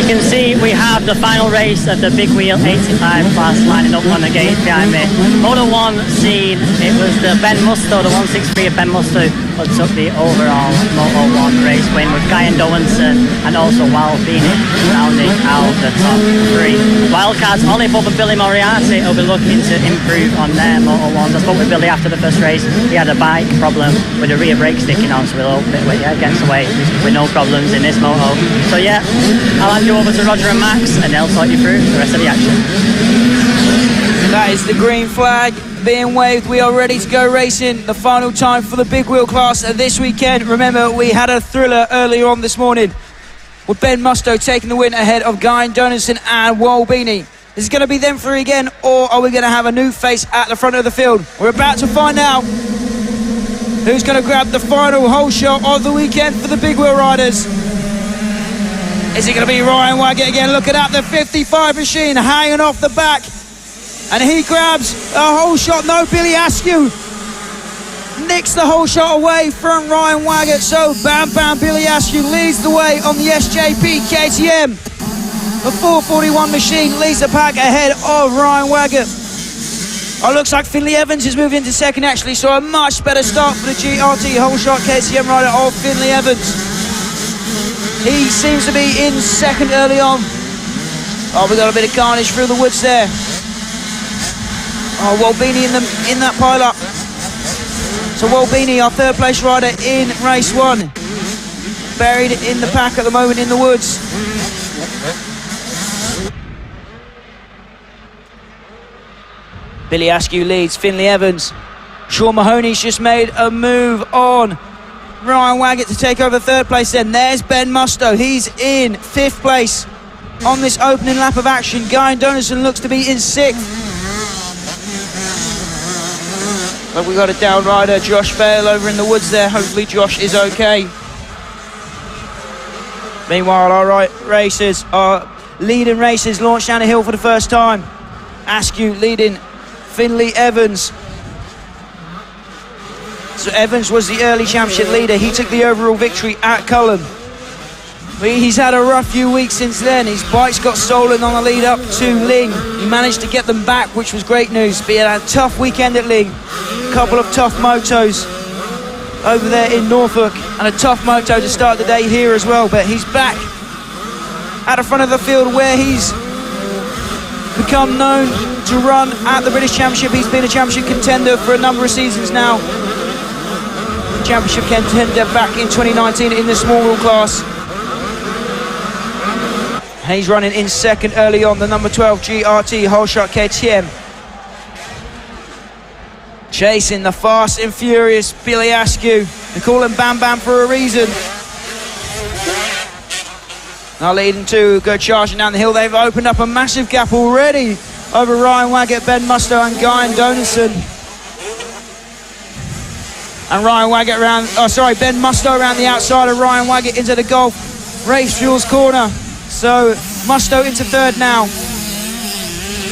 you can see, we have the final race of the Big Wheel 85 class lining up on the gate behind me. Moto 1 scene, it was the Ben Musto, the 163 of Ben Musto, who took the overall Moto 1 race win with Guy and Dowenson and also Wild Phoenix rounding out the top 3. Wildcats, Ollie Bob and Billy Moriarty will be looking to improve on their Moto 1s. I spoke with Billy after the first race. He had a bike problem with the rear brake sticking on, so we'll hope it gets away with no problems in this Moto. So yeah, I'll hand you over to Roger and Max and they'll sort you through the rest of the action. That is the green flag being waved. We are ready to go racing. The final time for the big wheel class this weekend. Remember, we had a thriller earlier on this morning with Ben Musto taking the win ahead of Guy Donaldson and Wolbini. Is it going to be them three again, or are we going to have a new face at the front of the field? We're about to find out who's going to grab the final hole shot of the weekend for the big wheel riders. Is it going to be Ryan Waggett again? Look at that, the 55 machine hanging off the back. And he grabs a hole shot. No, Billy Askew nicks the whole shot away from Ryan Waggett. So Bam Bam Billy Askew leads the way on the SJP KTM. The 441 machine leads the pack ahead of Ryan Waggett. Oh, looks like Finley Evans is moving into second actually, so a much better start for the GRT whole shot KTM rider of Finley Evans. He seems to be in second early on. Oh, we got a bit of carnage through the woods there. Oh, Wolbini in that pile-up. So Wolbini, our third place rider in race 1, buried in the pack at the moment in the woods. Billy Askew leads, Finley Evans. Sean Mahoney's just made a move on Ryan Waggett to take over third place then. There's Ben Musto, he's in 5th place on this opening lap of action. Guy Donaldson looks to be in 6th. But we've got a down rider, Josh Bale, over in the woods there. Hopefully Josh is okay. Meanwhile, our leading racers launch down the hill for the first time. Askew leading Finley Evans. So Evans was the early championship leader. He took the overall victory at Cullen. He's had a rough few weeks since then. His bikes got stolen on the lead up to Ling. He managed to get them back, which was great news. But he had a tough weekend at Ling. A couple of tough motos over there in Norfolk. And a tough moto to start the day here as well. But he's back at the front of the field where he's become known to run at the British Championship. He's been a championship contender for a number of seasons now. Championship contender back in 2019 in the small wheel class. And he's running in second early on, the number 12 GRT whole shot KTM. Chasing the fast and furious Billy Askew. They call him Bam Bam for a reason. Now leading to go charging down the hill. They've opened up a massive gap already over Ryan Waggett, Ben Musto and Guy and Donaldson. And Ryan Waggett Ben Musto around the outside of Ryan Waggett into the Gulf Race Fuels corner. So Musto into third now.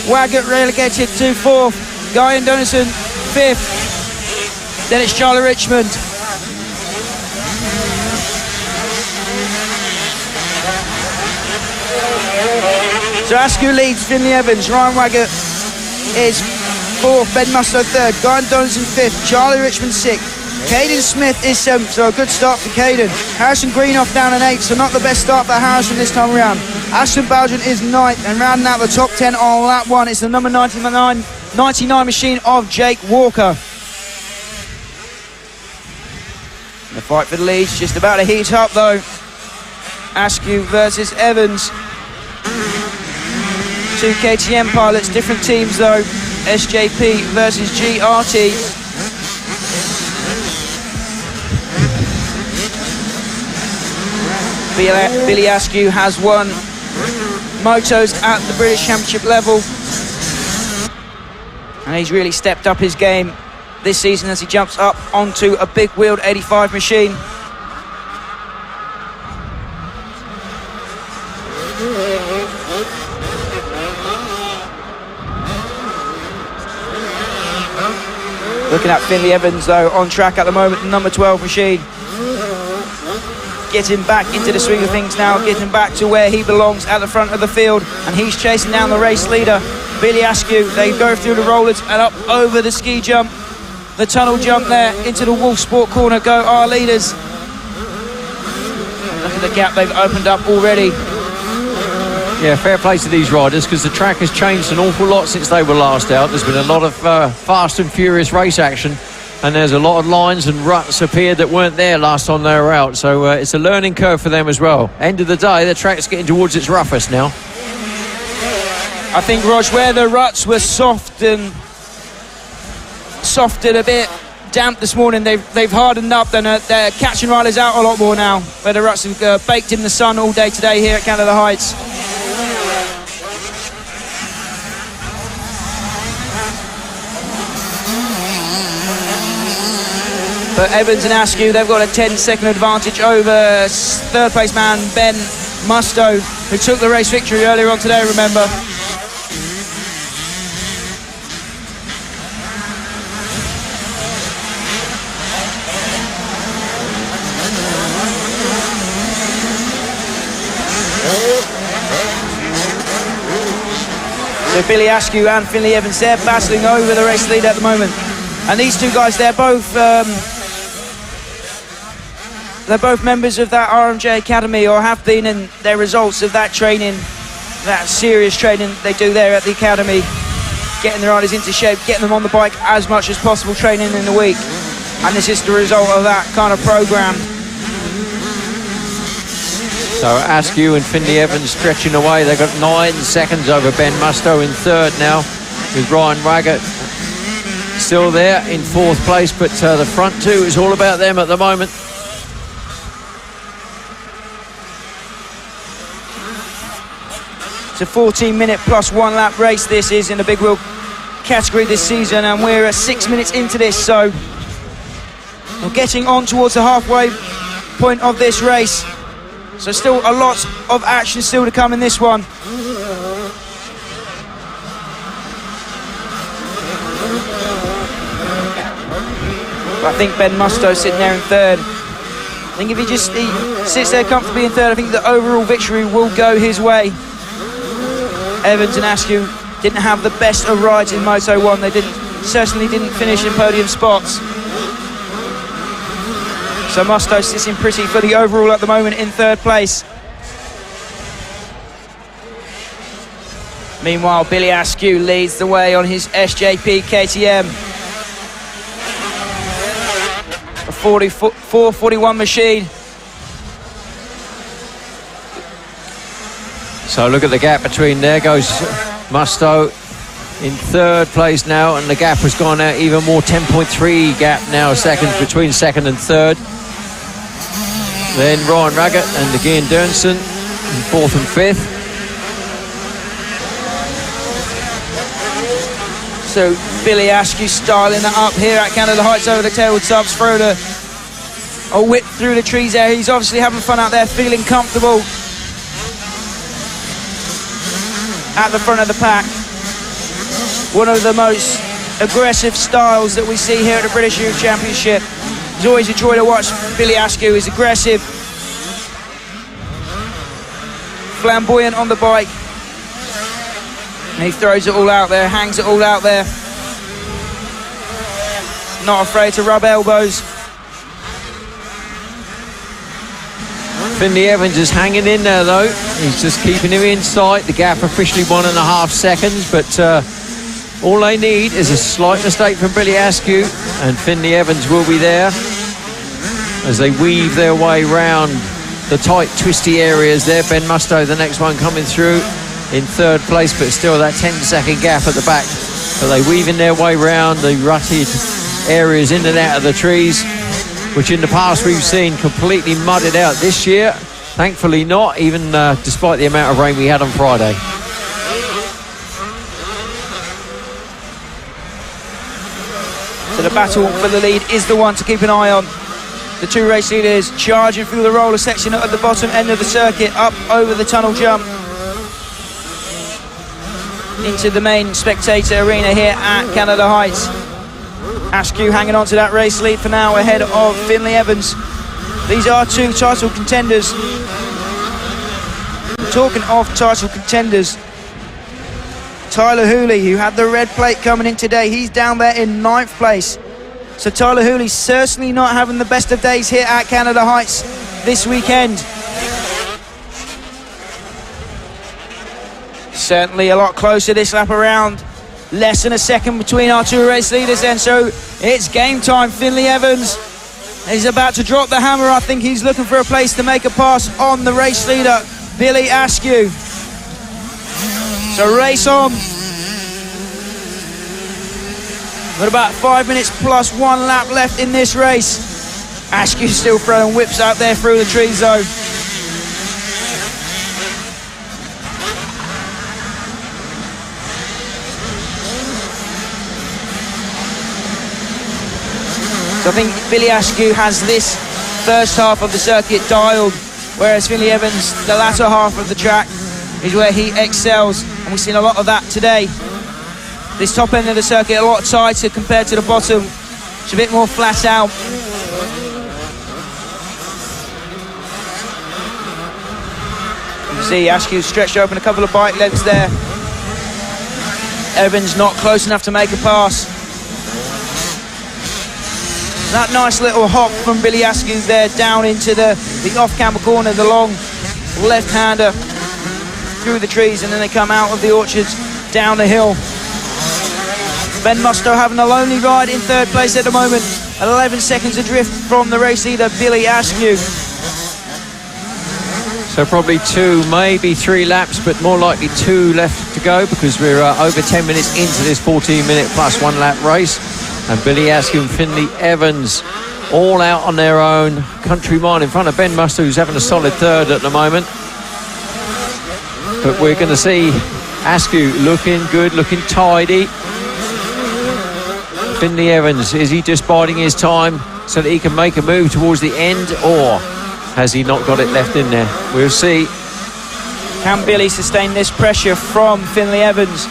Waggett relegated to 4th. Guy and Donaldson 5th. Then it's Charlie Richmond. So Askew leads Finley Evans. Ryan Waggett is 4th. Ben Musto 3rd. Guy and Donaldson 5th. Charlie Richmond 6th. Caden Smith is 7th, so a good start for Caden. Harrison Greenoff down in 8th, so not the best start for Harrison this time around. Ashton Belgian is 9th, and rounding out the top 10 on lap 1 is the number 99 machine of Jake Walker. The fight for the lead's just about to heat up though. Askew versus Evans. 2 KTM pilots, different teams though. SJP versus GRT. Billy Askew has won motos at the British Championship level, and he's really stepped up his game this season as he jumps up onto a big wheeled 85 machine. Looking at Finley Evans though, on track at the moment, the number 12 machine. getting back into the swing of things now, getting back to where he belongs at the front of the field, and he's chasing down the race leader, Billy Askew. They go through the rollers and up over the ski jump, the tunnel jump there, into the Wolf Sport corner go our leaders. Look at the gap they've opened up already. Yeah, fair play to these riders, because the track has changed an awful lot since they were last out. There's been a lot of fast and furious race action, and there's a lot of lines and ruts appeared that weren't there last time they were out. So it's a learning curve for them as well. End of the day, the track's getting towards its roughest now. I think, Rog, where the ruts were softened a bit, damp this morning, they've hardened up, and they're catching riders out a lot more now, where the ruts have baked in the sun all day today here at Canada Heights. But Evans and Askew, they've got a 10-second advantage over third place man Ben Musto, who took the race victory earlier on today, remember. So Billy Askew and Finlay Evans, they're battling over the race lead at the moment. And these two guys, they're both members of that RMJ Academy, or have been, and their results of that training, that serious training they do there at the Academy, getting the riders into shape, getting them on the bike as much as possible, training in the week. And this is the result of that kind of program. So Askew and Finlay Evans stretching away. They've got 9 seconds over Ben Musto in third now, with Ryan Raggett still there in fourth place, but the front two is all about them at the moment. It's a 14-minute plus 1 lap race this is in the big wheel category this season, and we're 6 minutes into this, so we're getting on towards the halfway point of this race. So still a lot of action still to come in this one. But I think Ben Musto sitting there in third. I think if he sits there comfortably in third, I think the overall victory will go his way. Evans and Askew didn't have the best of rides in Moto 1. They certainly didn't finish in podium spots. So Musto sitting pretty for the overall at the moment in third place. Meanwhile, Billy Askew leads the way on his SJP KTM. A 441 machine. So look at the gap between, there goes Musto in third place now, and the gap has gone out even more, 10.3 gap now, seconds between second and third. Then Ryan Raggett and again Dernson in fourth and fifth. So Billy Askew styling it up here at Canada Heights over the tailwood subs, through a whip through the trees there. He's obviously having fun out there, feeling comfortable at the front of the pack. One of the most aggressive styles that we see here at the British Youth Championship. It's always a joy to watch Billy Askew. He's aggressive, flamboyant on the bike, and he throws it all out there, hangs it all out there. Not afraid to rub elbows. Finlay Evans is hanging in there though. He's just keeping him in sight. The gap officially 1.5 seconds, but all they need is a slight mistake from Billy Askew, and Finlay Evans will be there as they weave their way round the tight, twisty areas there. Ben Musto, the next one, coming through in third place, but still that 10-second gap at the back. But they weaving their way round the rutted areas in and out of the trees, which in the past we've seen completely mudded out. This year, thankfully not, even despite the amount of rain we had on Friday. So the battle for the lead is the one to keep an eye on. The two race leaders charging through the roller section at the bottom end of the circuit, up over the tunnel jump into the main spectator arena here at Canada Heights. Askew hanging on to that race lead for now, ahead of Finlay Evans. These are two title contenders. Talking of title contenders, Tyler Hooley, who had the red plate coming in today, he's down there in 9th place. So Tyler Hooley certainly not having the best of days here at Canada Heights this weekend. Certainly a lot closer this lap around. Less than a second between our two race leaders then, so it's game time. Finley Evans is about to drop the hammer. I think he's looking for a place to make a pass on the race leader, Billy Askew. So race on. Got about 5 minutes plus 1 lap left in this race. Askew still throwing whips out there through the tree zone. So I think Billy Askew has this first half of the circuit dialed, whereas Finley Evans, the latter half of the track, is where he excels, and we've seen a lot of that today. This top end of the circuit a lot tighter compared to the bottom. It's a bit more flat out. You can see Askew stretched open a couple of bike legs there. Evans not close enough to make a pass. That nice little hop from Billy Askew there down into the off-camber corner, the long left-hander through the trees, and then they come out of the orchards down the hill. Ben Musto having a lonely ride in 3rd place at the moment, 11 seconds adrift from the race leader, Billy Askew. So probably 2, maybe 3 laps, but more likely 2 left to go, because we're over 10 minutes into this 14-minute plus 1 lap race. And Billy Askew and Finley Evans all out on their own. Country mile in front of Ben Musto, who's having a solid 3rd at the moment. But we're going to see Askew looking good, looking tidy. Finley Evans, is he just biding his time so that he can make a move towards the end, or has he not got it left in there? We'll see. Can Billy sustain this pressure from Finley Evans?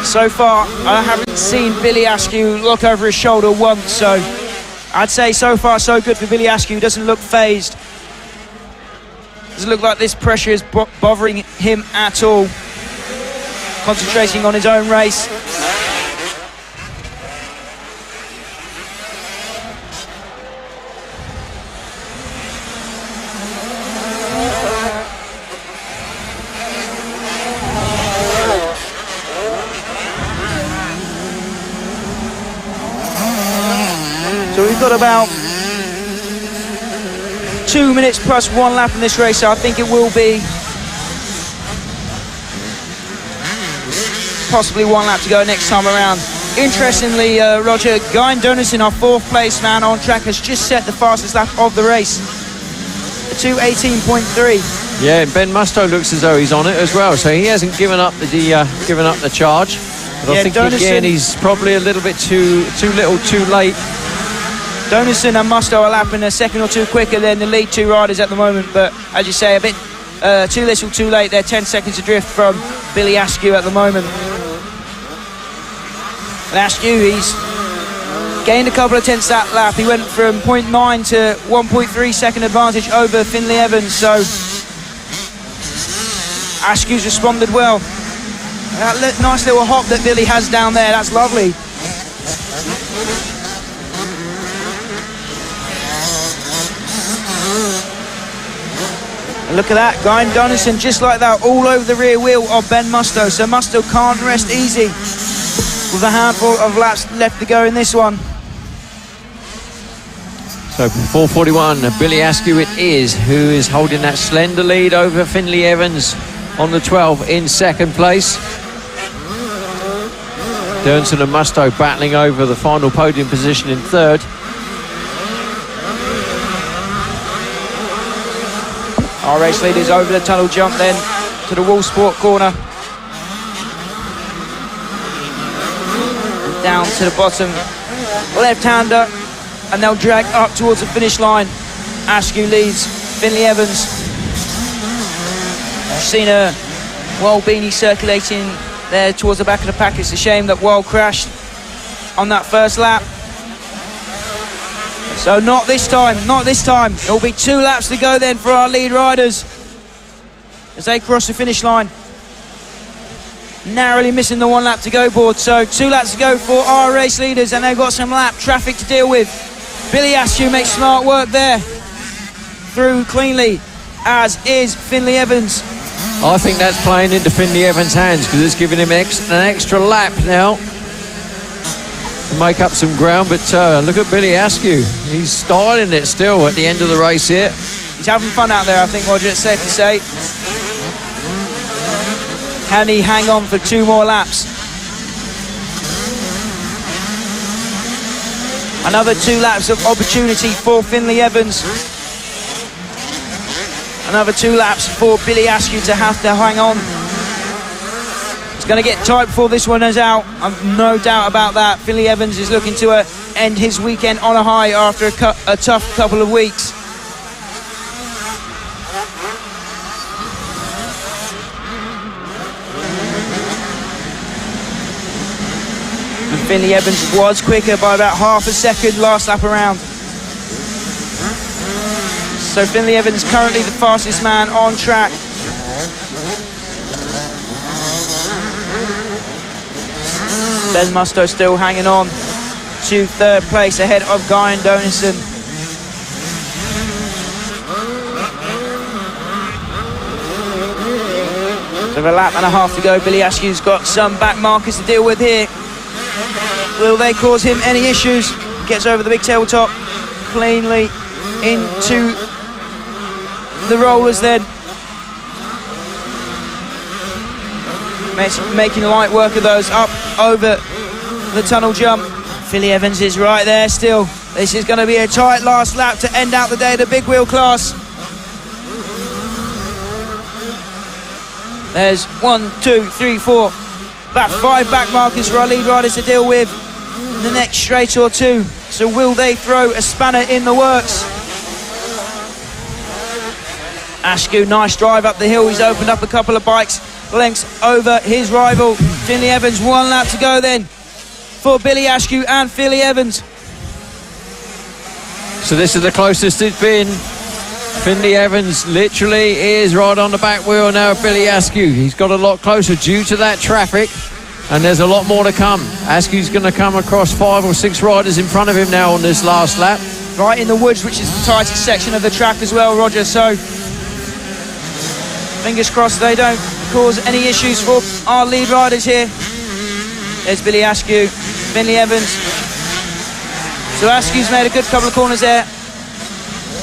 So far, I haven't seen Billy Askew look over his shoulder once, so I'd say so far so good for Billy Askew. Doesn't look phased. Doesn't look like this pressure is bothering him at all. Concentrating on his own race. So we've got about 2 minutes plus 1 lap in this race, so I think it will be possibly 1 lap to go next time around. Interestingly, Roger, Guy Donison, our 4th place man on track, has just set the fastest lap of the race, 2:18.3. Yeah, and Ben Musto looks as though he's on it as well, so he hasn't given up the charge. But yeah, I think Donison, again, he's probably a little bit too little, too late. Donison and Musto are lapping a second or two quicker than the lead 2 riders at the moment, but as you say, a bit too little, too late. They're 10 seconds adrift from Billy Askew at the moment. And Askew, he's gained a couple of tenths that lap. He went from 0.9 to 1.3 second advantage over Finley Evans, so Askew's responded well. That nice little hop that Billy has down there, that's lovely. And look at that, Guy Donison just like that, all over the rear wheel of Ben Musto. So Musto can't rest easy with a handful of laps left to go in this one. So 4:41, Billy Askew it is, who is holding that slender lead over Finley Evans on the 12 in 2nd place. Dernson and Musto battling over the final podium position in 3rd. Our race leaders over the tunnel jump then to the Wall Sport corner. And down to the bottom left-hander, and they'll drag up towards the finish line. Askew leads Finley Evans. I've seen a Wild Beanie circulating there towards the back of the pack. It's a shame that Wild crashed on that first lap. So not this time, not this time. It'll be 2 laps to go then for our lead riders as they cross the finish line. Narrowly missing the 1 lap to go board. So 2 laps to go for our race leaders, and they've got some lap traffic to deal with. Billy Askew makes smart work there. Through cleanly, as is Finley Evans. I think that's playing into Finley Evans' hands because it's giving him an extra lap now to make up some ground. But look at Billy Askew. He's styling it still at the end of the race here. He's having fun out there, I think, Roger, it's safe to say. Can he hang on for 2 more laps? Another 2 laps of opportunity for Finley Evans. Another 2 laps for Billy Askew to have to hang on. It's going to get tight before this one is out. I've no doubt about that. Finley Evans is looking to end his weekend on a high after a tough couple of weeks. And Finley Evans was quicker by about half a second last lap around. So Finley Evans currently the fastest man on track. Ben Musto still hanging on to 3rd place ahead of Guy Donison. So a lap and a half to go. Billy Askew's got some back markers to deal with here. Will they cause him any issues? Gets over the big tabletop cleanly into the rollers then. Making light work of those up over the tunnel jump. Finley Evans is right there still. This is going to be a tight last lap to end out the day of the big wheel class. There's 1, 2, 3, 4, about 5 back markers for our lead riders to deal with in the next straight or 2. So will they throw a spanner in the works? Askew, nice drive up the hill. He's opened up a couple of bikes lengths over his rival. Finley Evans, 1 lap to go then for Billy Askew and Finley Evans. So this is the closest it's been. Finley Evans literally is right on the back wheel now of Billy Askew. He's got a lot closer due to that traffic, and there's a lot more to come. Askew's going to come across 5 or 6 riders in front of him now on this last lap. Right in the woods, which is the tightest section of the track as well, Roger, so fingers crossed they don't cause any issues for our lead riders here. There's Billy Askew, Finley Evans. So Askew's made a good couple of corners there.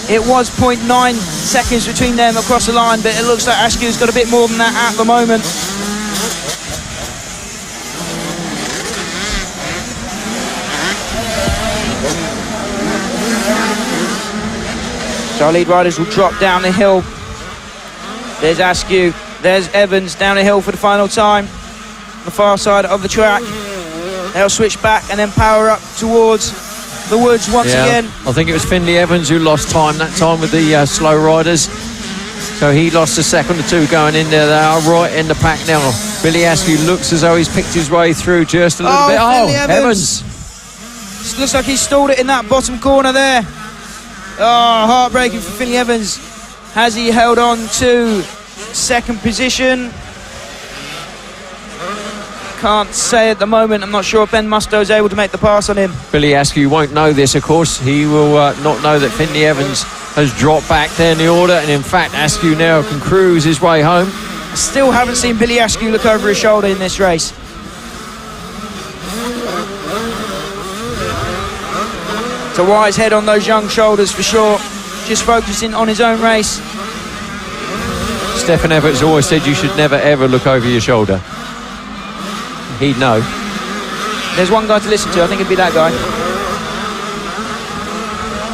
It was 0.9 seconds between them across the line, but it looks like Askew's got a bit more than that at the moment. So our lead riders will drop down the hill. There's Askew, there's Evans down the hill for the final time. On the far side of the track. They'll switch back and then power up towards the woods once again. I think it was Finley Evans who lost time that time with the slow riders. So he lost a second or 2 going in there. They are right in the pack now. Billy Askew looks as though he's picked his way through just a little bit. Finley Evans. Looks like he stalled it in that bottom corner there. Oh, heartbreaking for Finley Evans. Has he held on to 2nd position? Can't say at the moment. I'm not sure if Ben Musto is able to make the pass on him. Billy Askew won't know this, of course. He will not know that Finley Evans has dropped back there in the order, and in fact Askew now can cruise his way home. I still haven't seen Billy Askew look over his shoulder in this race. It's a wise head on those young shoulders for sure. Just focusing on his own race. Stefan Everett's always said you should never ever look over your shoulder. He'd know. There's one guy to listen to, I think it'd be that guy.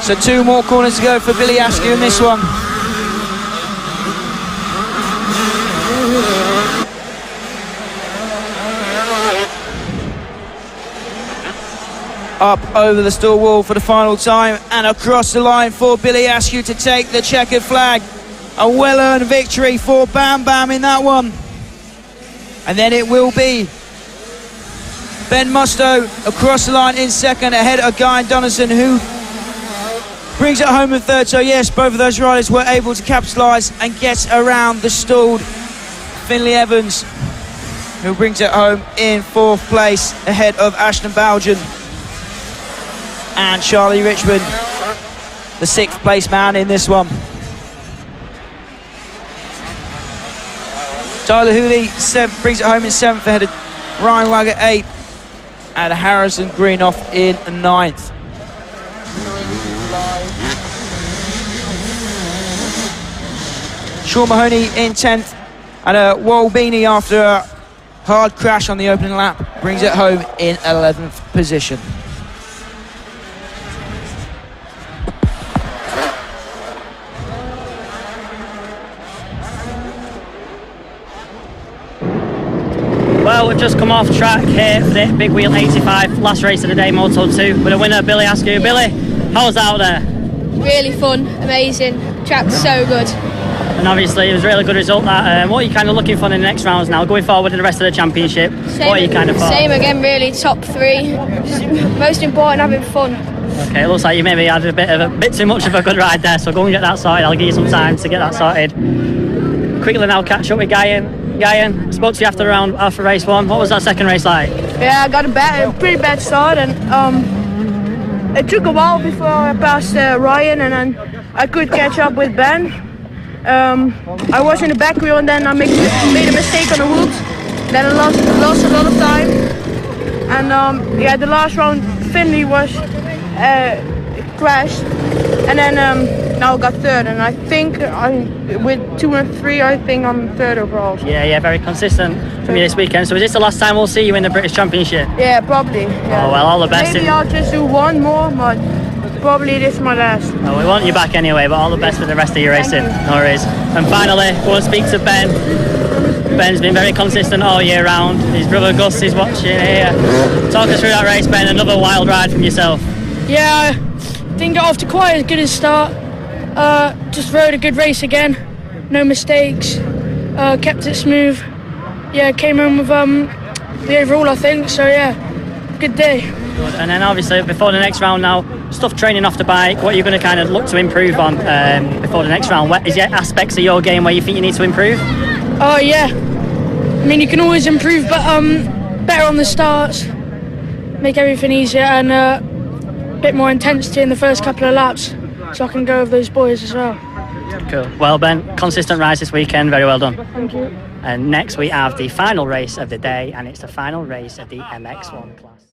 So 2 more corners to go for Billy Askew in this one. Up over the stall wall for the final time and across the line for Billy Askew to take the checkered flag. A well-earned victory for Bam Bam in that one. And then it will be Ben Musto across the line in 2nd ahead of Guy Donison, who brings it home in third. So yes, both of those riders were able to capitalise and get around the stalled Finley Evans, who brings it home in fourth place ahead of Ashton Bowden and Charlie Richmond, the sixth place man in this one. Tyler Hooley brings it home in seventh ahead of Ryan Wagger, eighth, and Harrison Greenoff in ninth. Sean Mahoney in 10th, and Wal Beanie, after a hard crash on the opening lap, brings it home in 11th position. Well, we've just come off track here for the Big Wheel 85, last race of the day, Moto 2, with a winner, Billy Askew. Billy, how was that out there? Really fun, amazing, track's so good. And obviously it was a really good result. That what are you kind of looking for in the next rounds now, going forward in the rest of the championship? What are you kind of for? Same again, really, top three. Most important, having fun. Okay, it looks like you maybe had a bit too much of a good ride there, so go and get that sorted. I'll give you some time to get that sorted. Quickly now, catch up with Guyan. I spoke to you after race one. What was that second race like? Yeah, I got a pretty bad start, and it took a while before I passed Ryan, and then I could catch up with Ben. I was in the back wheel, and then I made a mistake on the whoops. Then I lost a lot of time, and yeah, the last round Finley was crashed, and then now I got third, and I think with 2 and 3, I think I'm third overall. Yeah, very consistent from you this weekend. So is this the last time we'll see you in the British Championship? Yeah, probably. Yeah. Oh well, all the best. Maybe I'll just do one more, but probably this is my last. Oh, we want you back anyway, but all the best for the rest of your racing. No worries. And finally, go and speak to Ben. Ben's been very consistent all year round. His brother Gus is watching here. Talk us through that race, Ben. Another wild ride from yourself. Yeah, didn't get off to quite as good a start. Just rode a good race again. No mistakes. Kept it smooth. Yeah, came home with the overall, I think. So yeah, good day. Good. And then obviously before the next round now, stuff training off the bike, what are you going to kind of look to improve on before the next round? What is there aspects of your game where you think you need to improve? Oh yeah, I mean you can always improve, but better on the starts, make everything easier, and a bit more intensity in the first couple of laps, so I can go with those boys as well. Cool. Well Ben, consistent rise this weekend, very well done. Thank you. And next we have the final race of the day, and it's the final race of the MX1 class.